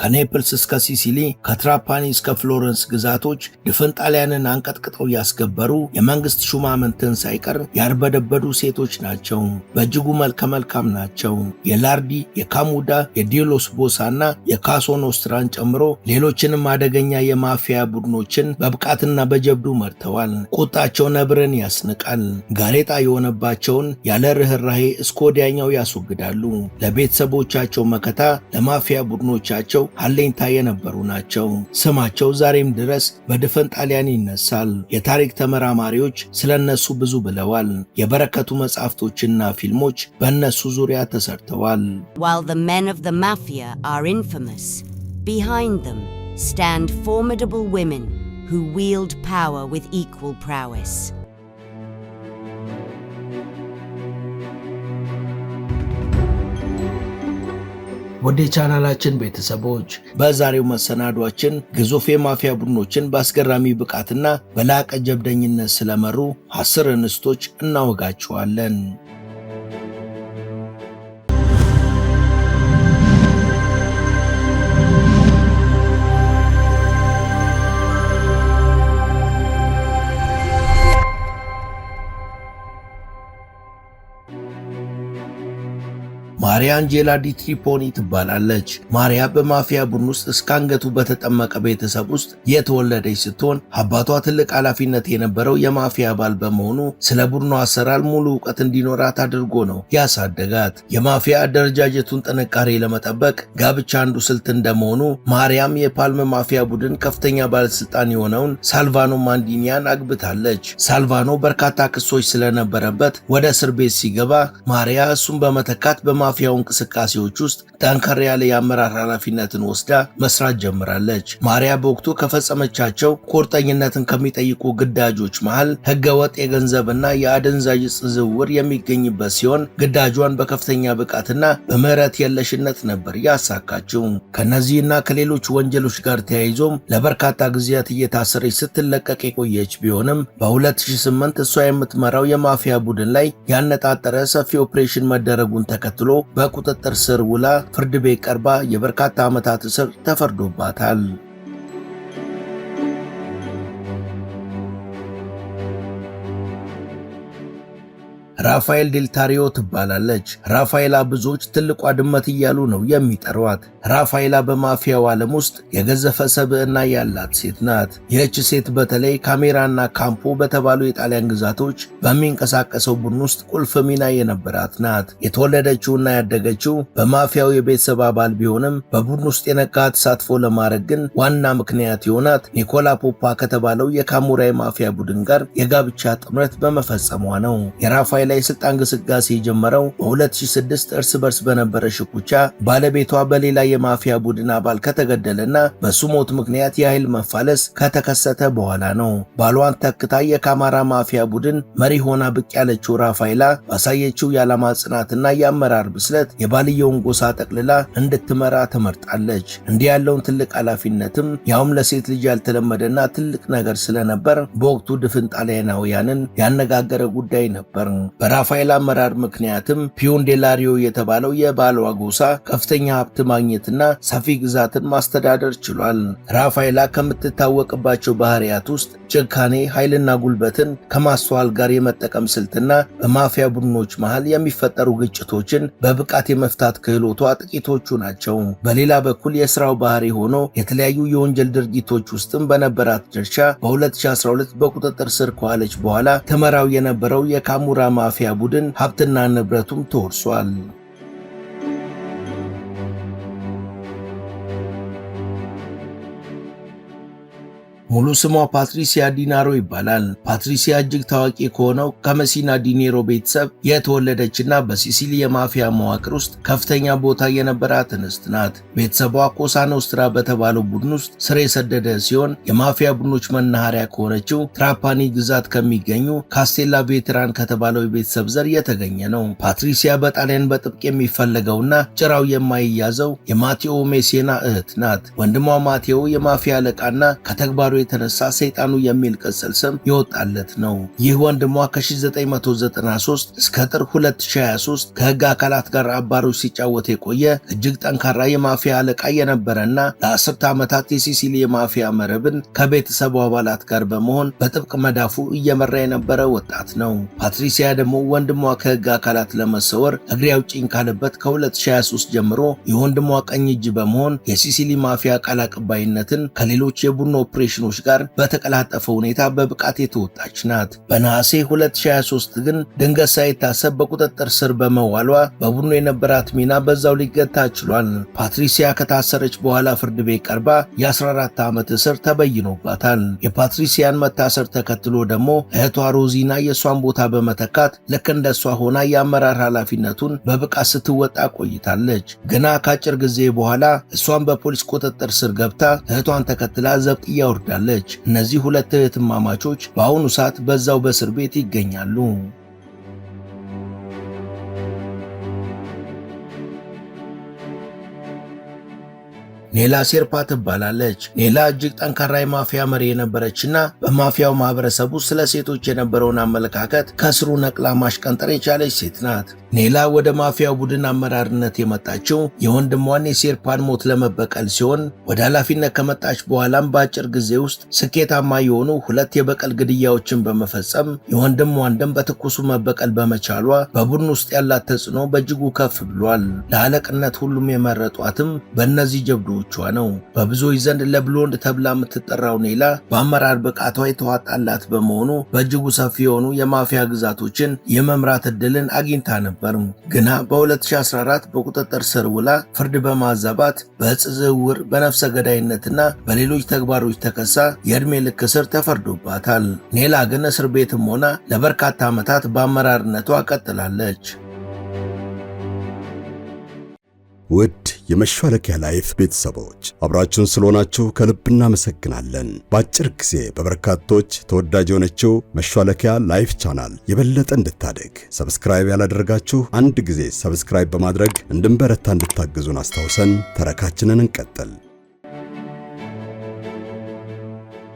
ከኔፕልስ እስከ ሲሲሊ ከትራፓኒ እስከ ፍሎረንስ ግዛቶች ድፍን ጣሊያንን አንቀጥቅጠው ያስገበሩ የመንግስት ሹማምንትን ሳይቀር ያርበደበዱ ሴቶች ናቸው። በእጅጉ መልከ መልካም ናቸው። የላርዲ፣ የካሙዳ፣ የዲዮሎስ ቦሳና የካሶ ኖስትራን ጨምሮ ሌሎችንም አደገኛ የማፊያ ቡድኖችን በብቃትና በጀብዱ መርተዋል። ቁጣቸው ነብርን ያስንቃል። ጋሬጣ የሆነባቸውን ያለ ርኅራሄ እስከ ወዲያኛው ያስወግዳሉ። ለቤተሰቦቻቸው መከታ፣ ለማፊያ ቡድኖቻቸው አለኝታ የነበሩ ናቸው። ስማቸው ዛሬም ድረስ በድፍን ጣሊያን ይነሳል። የታሪክ ተመራማሪዎች ስለነሱ ብዙ ብለዋል። የበረከቱ መጻሕፍቶችና ፊልሞች በእነሱ ዙሪያ ተሰርተዋል። While the men of the mafia are infamous, behind them stand formidable women who wield power with equal prowess. ወደ ቻናላችን ቤተሰቦች በዛሬው መሰናዷችን ግዙፍ የማፊያ ቡድኖችን በአስገራሚ ብቃትና በላቀ ጀብደኝነት ስለመሩ 10 እንስቶች እናወጋችኋለን። ማሪያ አንጄላ ዲ ትሪፖኒ ትባላለች። ማሪያ በማፊያ ቡድን ውስጥ እስከ አንገቱ በተጠመቀ ቤተሰብ ውስጥ የተወለደች ስትሆን አባቷ ትልቅ ኃላፊነት የነበረው የማፊያ አባል በመሆኑ ስለ ቡድኑ አሰራር ሙሉ ዕውቀት እንዲኖራት አድርጎ ነው ያሳደጋት። የማፊያ አደረጃጀቱን ጥንካሬ ለመጠበቅ ጋብቻ አንዱ ስልት እንደመሆኑ ማሪያም የፓልም ማፊያ ቡድን ከፍተኛ ባለስልጣን የሆነውን ሳልቫኖ ማንዲኒያን አግብታለች። ሳልቫኖ በርካታ ክሶች ስለነበረበት ወደ እስር ቤት ሲገባ ማሪያ እሱን በመተካት በማፊያው እንቅስቃሴዎች ውስጥ ጠንከር ያለ የአመራር ኃላፊነትን ወስዳ መስራት ጀምራለች። ማሪያ በወቅቱ ከፈጸመቻቸው ቁርጠኝነትን ከሚጠይቁ ግዳጆች መሃል ህገወጥ የገንዘብና የአደንዛዥ ዕፅ ዝውውር የሚገኝበት ሲሆን ግዳጇን በከፍተኛ ብቃትና በምህረት የለሽነት ነበር ያሳካችው። ከነዚህና ከሌሎች ወንጀሎች ጋር ተያይዞም ለበርካታ ጊዜያት እየታሰረች ስትለቀቅ የቆየች ቢሆንም በ2008 እሷ የምትመራው የማፊያ ቡድን ላይ ያነጣጠረ ሰፊ ኦፕሬሽን መደረጉን ተከትሎ በቁጥጥር ስር ውላ ፍርድ ቤት ቀርባ የበርካታ ዓመታት እስር ተፈርዶባታል። ራፋኤል ዴልታሪዮ ትባላለች። ራፋኤላ ብዙዎች ትልቋ ድመት እያሉ ነው የሚጠሯት። ራፋኤላ በማፊያው ዓለም ውስጥ የገዘፈ ሰብዕና ያላት ሴት ናት። ይህች ሴት በተለይ ካሜራና ካምፖ በተባሉ የጣሊያን ግዛቶች በሚንቀሳቀሰው ቡድን ውስጥ ቁልፍ ሚና የነበራት ናት። የተወለደችውና ያደገችው በማፊያው የቤተሰብ አባል ቢሆንም በቡድን ውስጥ የነቃ ተሳትፎ ለማድረግ ግን ዋና ምክንያት የሆናት ኒኮላ ፖፓ ከተባለው የካሙራ የማፊያ ቡድን ጋር የጋብቻ ጥምረት በመፈጸሟ ነው። የራፋኤላ የስልጣን ግስጋሴ የጀመረው በ2006 እርስ በርስ በነበረ ሽኩቻ ባለቤቷ በሌላ የማፊያ ቡድን አባል ከተገደለና በሱ ሞት ምክንያት የኃይል መፋለስ ከተከሰተ በኋላ ነው። ባሏን ተክታ የካማራ ማፊያ ቡድን መሪ ሆና ብቅ ያለችው ራፋኤላ ባሳየችው የዓላማ ጽናትና የአመራር ብስለት የባልየውን ጎሳ ጠቅልላ እንድትመራ ተመርጣለች። እንዲህ ያለውን ትልቅ ኃላፊነትም ያውም ለሴት ልጅ ያልተለመደና ትልቅ ነገር ስለነበር በወቅቱ ድፍን ጣሊያናውያንን ያነጋገረ ጉዳይ ነበር። በራፋኤላ አመራር ምክንያትም ፒዮን ዴላሪዮ የተባለው የባሏ ጎሳ ከፍተኛ ሀብት ማግኘትና ሰፊ ግዛትን ማስተዳደር ችሏል። ራፋኤላ ከምትታወቅባቸው ባህሪያት ውስጥ ጭካኔ፣ ኃይልና ጉልበትን ከማስተዋል ጋር የመጠቀም ስልትና በማፊያ ቡድኖች መሃል የሚፈጠሩ ግጭቶችን በብቃት የመፍታት ክህሎቷ ጥቂቶቹ ናቸው። በሌላ በኩል የሥራው ባህሪ ሆኖ የተለያዩ የወንጀል ድርጊቶች ውስጥም በነበራት ድርሻ በ2012 በቁጥጥር ስር ከዋለች በኋላ ተመራው የነበረው የካሙራ ማፊያ ቡድን ሀብትና ንብረቱም ተወርሷል። ሙሉ ስሟ ፓትሪሲያ ዲናሮ ይባላል። ፓትሪሲያ እጅግ ታዋቂ ከሆነው ከመሲና ዲኔሮ ቤተሰብ የተወለደችና በሲሲሊ የማፊያ መዋቅር ውስጥ ከፍተኛ ቦታ የነበራት እንስት ናት። ቤተሰቧ ኮሳ ኖስትራ በተባለው ቡድን ውስጥ ስር የሰደደ ሲሆን የማፊያ ቡድኖች መናኸሪያ ከሆነችው ትራፓኒ ግዛት ከሚገኙ ካስቴላ ቬትራን ከተባለው የቤተሰብ ዘር የተገኘ ነው። ፓትሪሲያ በጣሊያን በጥብቅ የሚፈለገውና ጭራው የማይያዘው የማቴዎ ሜሴና እህት ናት። ወንድሟ ማቴዎ የማፊያ አለቃና ከተግባሩ የተነሳ ሰይጣኑ የሚል ቅጽል ስም የወጣለት ነው። ይህ ወንድሟ ከ1993 እስከ ጥር 2023 ከህግ አካላት ጋር አባሮች ሲጫወት የቆየ እጅግ ጠንካራ የማፊያ አለቃ የነበረና ለ10 ዓመታት የሲሲሊ የማፊያ መረብን ከቤተሰቡ አባላት ጋር በመሆን በጥብቅ መዳፉ እየመራ የነበረ ወጣት ነው። ፓትሪሲያ ደግሞ ወንድሟ ከህግ አካላት ለመሰወር እግሬ አውጪኝ ካለበት ከ2023 ጀምሮ የወንድሟ ቀኝ እጅ በመሆን የሲሲሊ ማፊያ ቃል አቀባይነትን ከሌሎች የቡድን ኦፕሬሽኖች ጋር በተቀላጠፈ ሁኔታ በብቃት የተወጣች ናት። በነሐሴ 2023 ግን ድንገት ሳይታሰብ በቁጥጥር ስር በመዋሏ በቡድኑ የነበራት ሚና በዛው ሊገታ ችሏል። ፓትሪሲያ ከታሰረች በኋላ ፍርድ ቤት ቀርባ የ14 ዓመት እስር ተበይኖባታል። የፓትሪሲያን መታሰር ተከትሎ ደግሞ እህቷ ሮዚና የሷን ቦታ በመተካት ልክ እንደሷ ሆና የአመራር ኃላፊነቱን በብቃት ስትወጣ ቆይታለች። ገና ከአጭር ጊዜ በኋላ እሷን በፖሊስ ቁጥጥር ስር ገብታ እህቷን ተከትላ ዘብጥያ ወርዳለች። እነዚህ ሁለት እህትማማቾች በአሁኑ ሰዓት በዛው በእስር ቤት ይገኛሉ። ኔላ ሴርፓ ትባላለች። ኔላ እጅግ ጠንካራ የማፊያ መሪ የነበረችና በማፊያው ማህበረሰቡ ስለ ሴቶች የነበረውን አመለካከት ከስሩ ነቅላ ማሽቀንጠር የቻለች ሴት ናት። ኔላ ወደ ማፊያው ቡድን አመራርነት የመጣችው የወንድሟን የሴርፓን ሞት ለመበቀል ሲሆን ወደ ኃላፊነት ከመጣች በኋላም በአጭር ጊዜ ውስጥ ስኬታማ የሆኑ 2 የበቀል ግድያዎችን በመፈጸም የወንድሟን ደም በትኩሱ መበቀል በመቻሏ በቡድን ውስጥ ያላት ተጽዕኖ በእጅጉ ከፍ ብሏል። ለአለቅነት ሁሉም የመረጧትም በእነዚህ ጀብዶቿ ነው። በብዙዎች ዘንድ ለብሎንድ ተብላ የምትጠራው ኔላ በአመራር ብቃቷ የተዋጣላት በመሆኑ በእጅጉ ሰፊ የሆኑ የማፊያ ግዛቶችን የመምራት ዕድልን አግኝታ ነበር። ግና በ2014 በቁጥጥር ስር ውላ ፍርድ በማዛባት በእጽ ዝውውር፣ በነፍሰ ገዳይነትና በሌሎች ተግባሮች ተከሳ የዕድሜ ልክ እስር ተፈርዶባታል። ኔላ ግን እስር ቤትም ሆና ለበርካታ ዓመታት በአመራርነቷ ቀጥላለች። ውድ የመሿለኪያ ላይፍ ቤተሰቦች አብራችሁን ስለሆናችሁ ከልብ እናመሰግናለን። በአጭር ጊዜ በበርካቶች ተወዳጅ የሆነችው መሿለኪያ ላይፍ ቻናል የበለጠ እንድታድግ ሰብስክራይብ ያላደረጋችሁ አንድ ጊዜ ሰብስክራይብ በማድረግ እንድንበረታ እንድታግዙን አስታውሰን ተረካችንን እንቀጥል።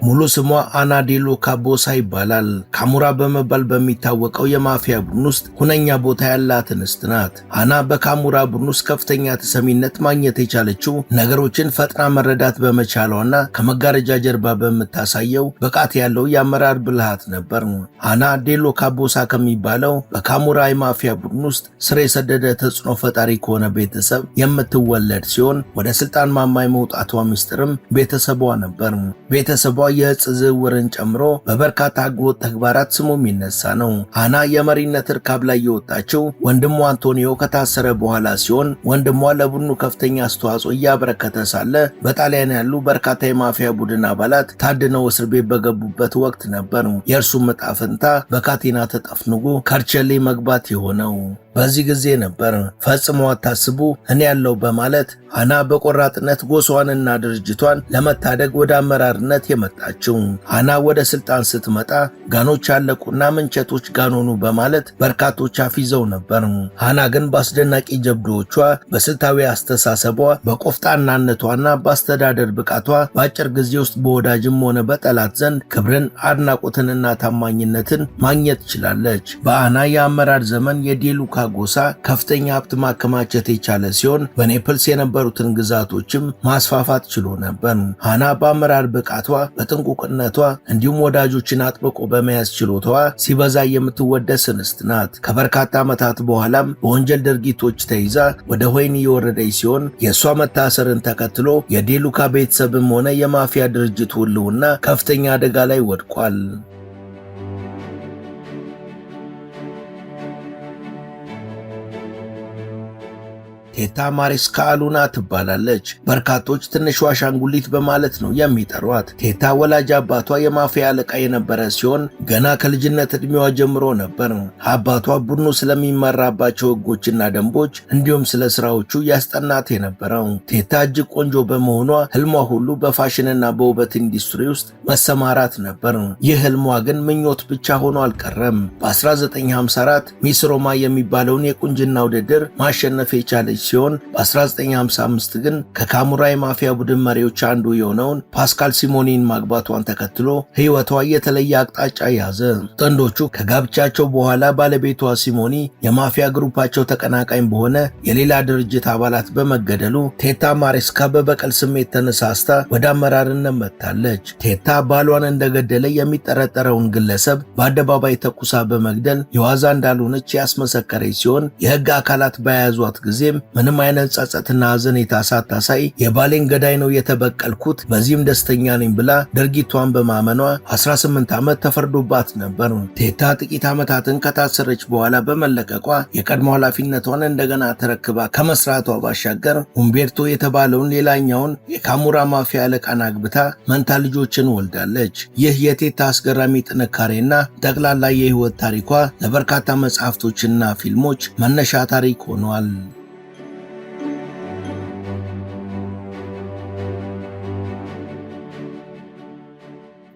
ሙሉ ስሟ አና ዴሎ ካቦሳ ይባላል። ካሙራ በመባል በሚታወቀው የማፊያ ቡድን ውስጥ ሁነኛ ቦታ ያላት እንስት ናት። አና በካሙራ ቡድን ውስጥ ከፍተኛ ተሰሚነት ማግኘት የቻለችው ነገሮችን ፈጥና መረዳት በመቻሏና ከመጋረጃ ጀርባ በምታሳየው ብቃት ያለው የአመራር ብልሃት ነበር። አና ዴሎ ካቦሳ ከሚባለው በካሙራ የማፊያ ቡድን ውስጥ ስር የሰደደ ተጽዕኖ ፈጣሪ ከሆነ ቤተሰብ የምትወለድ ሲሆን ወደ ስልጣን ማማ መውጣቷ ሚስጥርም ቤተሰቧ ነበር። ቤተሰቧ የእጽ ዝውውርን ጨምሮ በበርካታ ህገወጥ ተግባራት ስሙ የሚነሳ ነው። አና የመሪነት እርካብ ላይ የወጣችው ወንድሟ አንቶኒዮ ከታሰረ በኋላ ሲሆን ወንድሟ ለቡድኑ ከፍተኛ አስተዋጽኦ እያበረከተ ሳለ በጣሊያን ያሉ በርካታ የማፊያ ቡድን አባላት ታድነው እስር ቤት በገቡበት ወቅት ነበር የእርሱም ዕጣ ፈንታ በካቴና ተጠፍንጎ ከርቸሌ መግባት የሆነው። በዚህ ጊዜ ነበር ፈጽሞ አታስቡ እኔ ያለው በማለት አና በቆራጥነት ጎሷንና ድርጅቷን ለመታደግ ወደ አመራርነት የመጣችው። አና ወደ ስልጣን ስትመጣ ጋኖች አለቁና ምንቸቶች ጋኖኑ በማለት በርካቶች አፊዘው ነበር። አና ግን በአስደናቂ ጀብዶቿ፣ በስልታዊ አስተሳሰቧ፣ በቆፍጣናነቷና በአስተዳደር ብቃቷ በአጭር ጊዜ ውስጥ በወዳጅም ሆነ በጠላት ዘንድ ክብርን፣ አድናቆትንና ታማኝነትን ማግኘት ችላለች። በአና የአመራር ዘመን የዴሉካ ጎሳ ከፍተኛ ሀብት ማከማቸት የቻለ ሲሆን በኔፕልስ የነበሩትን ግዛቶችም ማስፋፋት ችሎ ነበር። አና በአመራር ብቃቷ፣ በጥንቁቅነቷ እንዲሁም ወዳጆችን አጥብቆ በመያዝ ችሎታዋ ሲበዛ የምትወደስ እንስት ናት። ከበርካታ ዓመታት በኋላም በወንጀል ድርጊቶች ተይዛ ወደ ወህኒ የወረደች ሲሆን የእሷ መታሰርን ተከትሎ የዴሉካ ቤተሰብም ሆነ የማፊያ ድርጅት ህልውና ከፍተኛ አደጋ ላይ ወድቋል። ቴታ ማሪስካ አሉና ትባላለች። በርካቶች ትንሿ አሻንጉሊት በማለት ነው የሚጠሯት። ቴታ ወላጅ አባቷ የማፊያ አለቃ የነበረ ሲሆን ገና ከልጅነት ዕድሜዋ ጀምሮ ነበር አባቷ ቡድኑ ስለሚመራባቸው ህጎችና ደንቦች እንዲሁም ስለ ስራዎቹ ያስጠናት የነበረው። ቴታ እጅግ ቆንጆ በመሆኗ ህልሟ ሁሉ በፋሽንና በውበት ኢንዱስትሪ ውስጥ መሰማራት ነበር። ይህ ህልሟ ግን ምኞት ብቻ ሆኖ አልቀረም። በ1954 ሚስ ሮማ የሚባለውን የቁንጅና ውድድር ማሸነፍ የቻለች ሲሆን በ1955 ግን ከካሙራ የማፊያ ቡድን መሪዎች አንዱ የሆነውን ፓስካል ሲሞኒን ማግባቷን ተከትሎ ሕይወቷ የተለየ አቅጣጫ ያዘ። ጥንዶቹ ከጋብቻቸው በኋላ ባለቤቷ ሲሞኒ የማፊያ ግሩፓቸው ተቀናቃኝ በሆነ የሌላ ድርጅት አባላት በመገደሉ ቴታ ማሬስካ በበቀል ስሜት ተነሳስታ ወደ አመራርነት መጥታለች። ቴታ ባሏን እንደገደለ የሚጠረጠረውን ግለሰብ በአደባባይ ተኩሳ በመግደል የዋዛ እንዳልሆነች ያስመሰከረች ሲሆን የሕግ አካላት በያዟት ጊዜም ምንም አይነት ጸጸትና ሐዘኔታ ሳታሳይ የባሌን ገዳይ ነው የተበቀልኩት፣ በዚህም ደስተኛ ነኝ ብላ ድርጊቷን በማመኗ 18 ዓመት ተፈርዶባት ነበር። ቴታ ጥቂት ዓመታትን ከታሰረች በኋላ በመለቀቋ የቀድሞ ኃላፊነቷን እንደገና ተረክባ ከመስራቷ ባሻገር ኡምቤርቶ የተባለውን ሌላኛውን የካሙራ ማፊያ አለቃን አግብታ መንታ ልጆችን ወልዳለች። ይህ የቴታ አስገራሚ ጥንካሬና ጠቅላላ የህይወት ታሪኳ ለበርካታ መጽሐፍቶችና ፊልሞች መነሻ ታሪክ ሆኗል።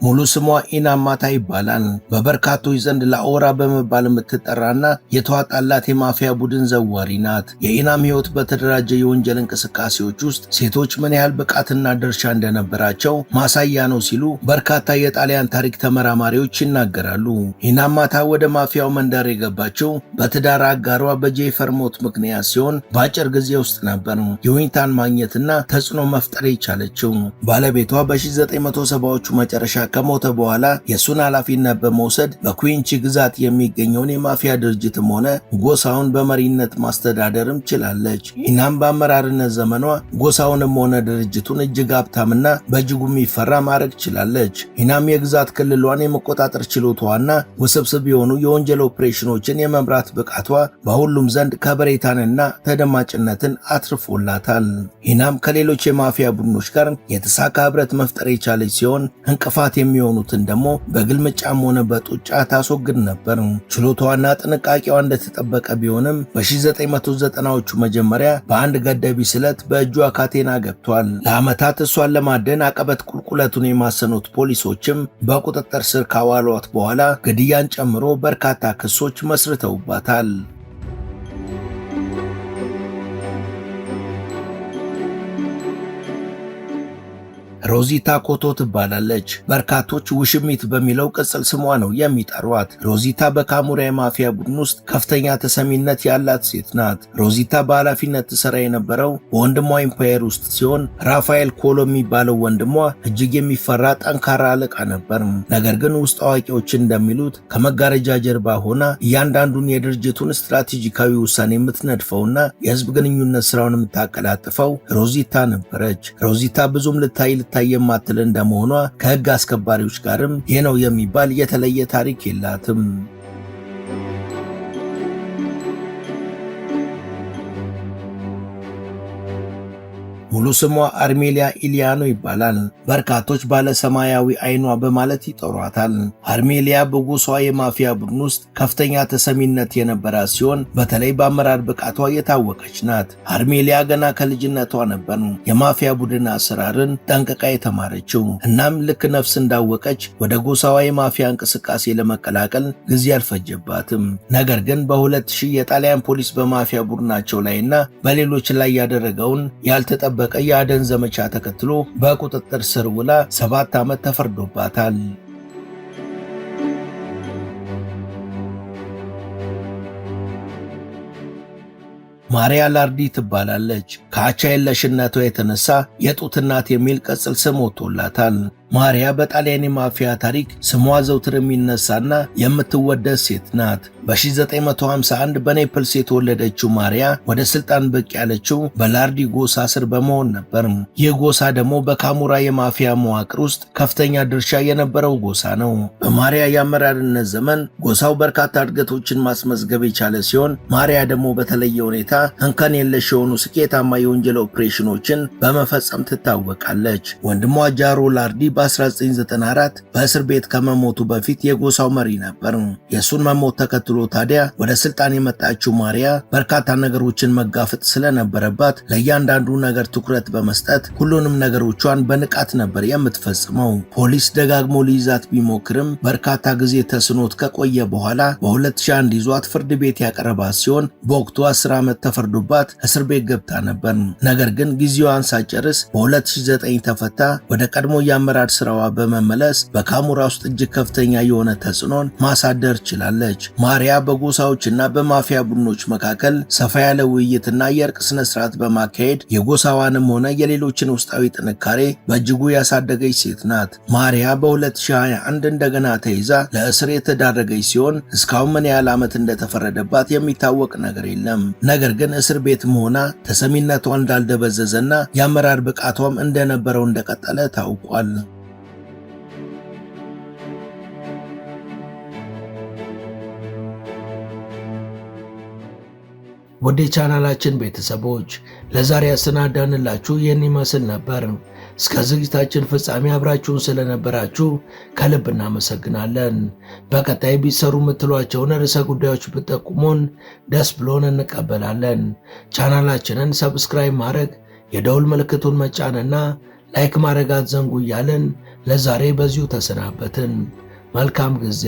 ሙሉ ስሟ ኢናማታ ይባላል። በበርካቶች ዘንድ ላኦራ በመባል የምትጠራና የተዋጣላት የማፊያ ቡድን ዘዋሪ ናት። የኢናም ህይወት በተደራጀ የወንጀል እንቅስቃሴዎች ውስጥ ሴቶች ምን ያህል ብቃትና ድርሻ እንደነበራቸው ማሳያ ነው ሲሉ በርካታ የጣሊያን ታሪክ ተመራማሪዎች ይናገራሉ። ኢናማታ ወደ ማፊያው መንደር የገባችው በትዳር አጋሯ በጄፈር ሞት ምክንያት ሲሆን በአጭር ጊዜ ውስጥ ነበር ይሁንታን ማግኘትና ተጽዕኖ መፍጠር የቻለችው። ባለቤቷ በ1970ዎቹ መጨረሻ ከሞተ በኋላ የሱን ኃላፊነት በመውሰድ በኩዊንቺ ግዛት የሚገኘውን የማፊያ ድርጅትም ሆነ ጎሳውን በመሪነት ማስተዳደርም ችላለች። ኢናም በአመራርነት ዘመኗ ጎሳውንም ሆነ ድርጅቱን እጅግ ሀብታምና በእጅጉ የሚፈራ ማድረግ ችላለች። ኢናም የግዛት ክልሏን የመቆጣጠር ችሎታዋና ውስብስብ የሆኑ የወንጀል ኦፕሬሽኖችን የመምራት ብቃቷ በሁሉም ዘንድ ከበሬታንና ተደማጭነትን አትርፎላታል። ኢናም ከሌሎች የማፊያ ቡድኖች ጋር የተሳካ ህብረት መፍጠር የቻለች ሲሆን እንቅፋት የሚሆኑትን ደግሞ በግልምጫም ሆነ በጡጫ ታስወግድ ነበር። ችሎታዋና ጥንቃቄዋ እንደተጠበቀ ቢሆንም በ1990ዎቹ መጀመሪያ በአንድ ገደቢ ስለት በእጇ ካቴና ገብቷል። ለዓመታት እሷን ለማደን አቀበት ቁልቁለቱን የማሰኑት ፖሊሶችም በቁጥጥር ስር ካዋሏት በኋላ ግድያን ጨምሮ በርካታ ክሶች መስርተውባታል። ሮዚታ ኮቶ ትባላለች። በርካቶች ውሽሚት በሚለው ቅጽል ስሟ ነው የሚጠሯት። ሮዚታ በካሙራ የማፊያ ቡድን ውስጥ ከፍተኛ ተሰሚነት ያላት ሴት ናት። ሮዚታ በኃላፊነት ትሰራ የነበረው በወንድሟ ኢምፓየር ውስጥ ሲሆን ራፋኤል ኮሎ የሚባለው ወንድሟ እጅግ የሚፈራ ጠንካራ አለቃ ነበር። ነገር ግን ውስጥ አዋቂዎች እንደሚሉት ከመጋረጃ ጀርባ ሆና እያንዳንዱን የድርጅቱን ስትራቴጂካዊ ውሳኔ የምትነድፈውና የህዝብ ግንኙነት ስራውን የምታቀላጥፈው ሮዚታ ነበረች። ሮዚታ ብዙም ልታይ የማትል እንደመሆኗ ከህግ አስከባሪዎች ጋርም ይህ ነው የሚባል የተለየ ታሪክ የላትም። ሙሉ ስሟ አርሜሊያ ኢሊያኖ ይባላል። በርካቶች ባለ ሰማያዊ አይኗ በማለት ይጠሯታል። አርሜሊያ በጎሳዋ የማፊያ ቡድን ውስጥ ከፍተኛ ተሰሚነት የነበራት ሲሆን በተለይ በአመራር ብቃቷ የታወቀች ናት። አርሜሊያ ገና ከልጅነቷ ነበር የማፊያ ቡድን አሰራርን ጠንቅቃ የተማረችው። እናም ልክ ነፍስ እንዳወቀች ወደ ጎሳዋ የማፊያ እንቅስቃሴ ለመቀላቀል ጊዜ አልፈጀባትም። ነገር ግን በ2000 የጣሊያን ፖሊስ በማፊያ ቡድናቸው ላይና በሌሎች ላይ ያደረገውን ያልተጠበቀ የአደን ዘመቻ ተከትሎ በቁጥጥር ስር ውላ 7 ዓመት ተፈርዶባታል። ማሪያ ላርዲ ትባላለች። ከአቻ የለሽነቷ የተነሳ የጡት እናት የሚል ቅጽል ስም ወጥቶላታል። ማሪያ በጣሊያን የማፊያ ታሪክ ስሟ ዘውትር የሚነሳና የምትወደድ ሴት ናት። በ1951 በኔፕልስ የተወለደችው ማሪያ ወደ ስልጣን ብቅ ያለችው በላርዲ ጎሳ ስር በመሆን ነበር። ይህ ጎሳ ደግሞ በካሙራ የማፊያ መዋቅር ውስጥ ከፍተኛ ድርሻ የነበረው ጎሳ ነው። በማሪያ የአመራርነት ዘመን ጎሳው በርካታ እድገቶችን ማስመዝገብ የቻለ ሲሆን ማሪያ ደግሞ በተለየ ሁኔታ እንከን የለሽ የሆኑ ስኬታማ የወንጀል ኦፕሬሽኖችን በመፈጸም ትታወቃለች። ወንድሟ ጃሮ ላርዲ በ1994 በእስር ቤት ከመሞቱ በፊት የጎሳው መሪ ነበር። የሱን መሞት ተከትሎ ታዲያ ወደ ስልጣን የመጣችው ማሪያ በርካታ ነገሮችን መጋፈጥ ስለነበረባት ለእያንዳንዱ ነገር ትኩረት በመስጠት ሁሉንም ነገሮቿን በንቃት ነበር የምትፈጽመው። ፖሊስ ደጋግሞ ሊይዛት ቢሞክርም በርካታ ጊዜ ተስኖት ከቆየ በኋላ በ2001 ይዟት ፍርድ ቤት ያቀረባት ሲሆን በወቅቱ 10 ዓመት ተፈርዶባት እስር ቤት ገብታ ነበር። ነገር ግን ጊዜዋን ሳጨርስ በ2009 ተፈታ ወደ ቀድሞ የአመራር ስራዋ በመመለስ በካሙራ ውስጥ እጅግ ከፍተኛ የሆነ ተጽዕኖን ማሳደር ችላለች። ማሪያ በጎሳዎችና በማፊያ ቡድኖች መካከል ሰፋ ያለ ውይይትና የእርቅ ስነ ስርዓት በማካሄድ የጎሳዋንም ሆነ የሌሎችን ውስጣዊ ጥንካሬ በእጅጉ ያሳደገች ሴት ናት። ማሪያ በ2021 እንደገና ተይዛ ለእስር የተዳረገች ሲሆን እስካሁን ምን ያህል ዓመት እንደተፈረደባት የሚታወቅ ነገር የለም። ነገር ግን እስር ቤት መሆኗ ተሰሚነቷ እንዳልደበዘዘና የአመራር ብቃቷም እንደነበረው እንደቀጠለ ታውቋል። ወደ ቻናላችን ቤተሰቦች ለዛሬ ያሰናዳንላችሁ ይህን ይመስል ነበር። እስከ ዝግጅታችን ፍጻሜ አብራችሁን ስለነበራችሁ ከልብ እናመሰግናለን። በቀጣይ ቢሰሩ የምትሏቸውን ርዕሰ ጉዳዮች ብትጠቁሙን ደስ ብሎን እንቀበላለን። ቻናላችንን ሰብስክራይብ ማድረግ፣ የደውል ምልክቱን መጫንና ላይክ ማድረግ አትዘንጉ እያልን ለዛሬ በዚሁ ተሰናበትን። መልካም ጊዜ።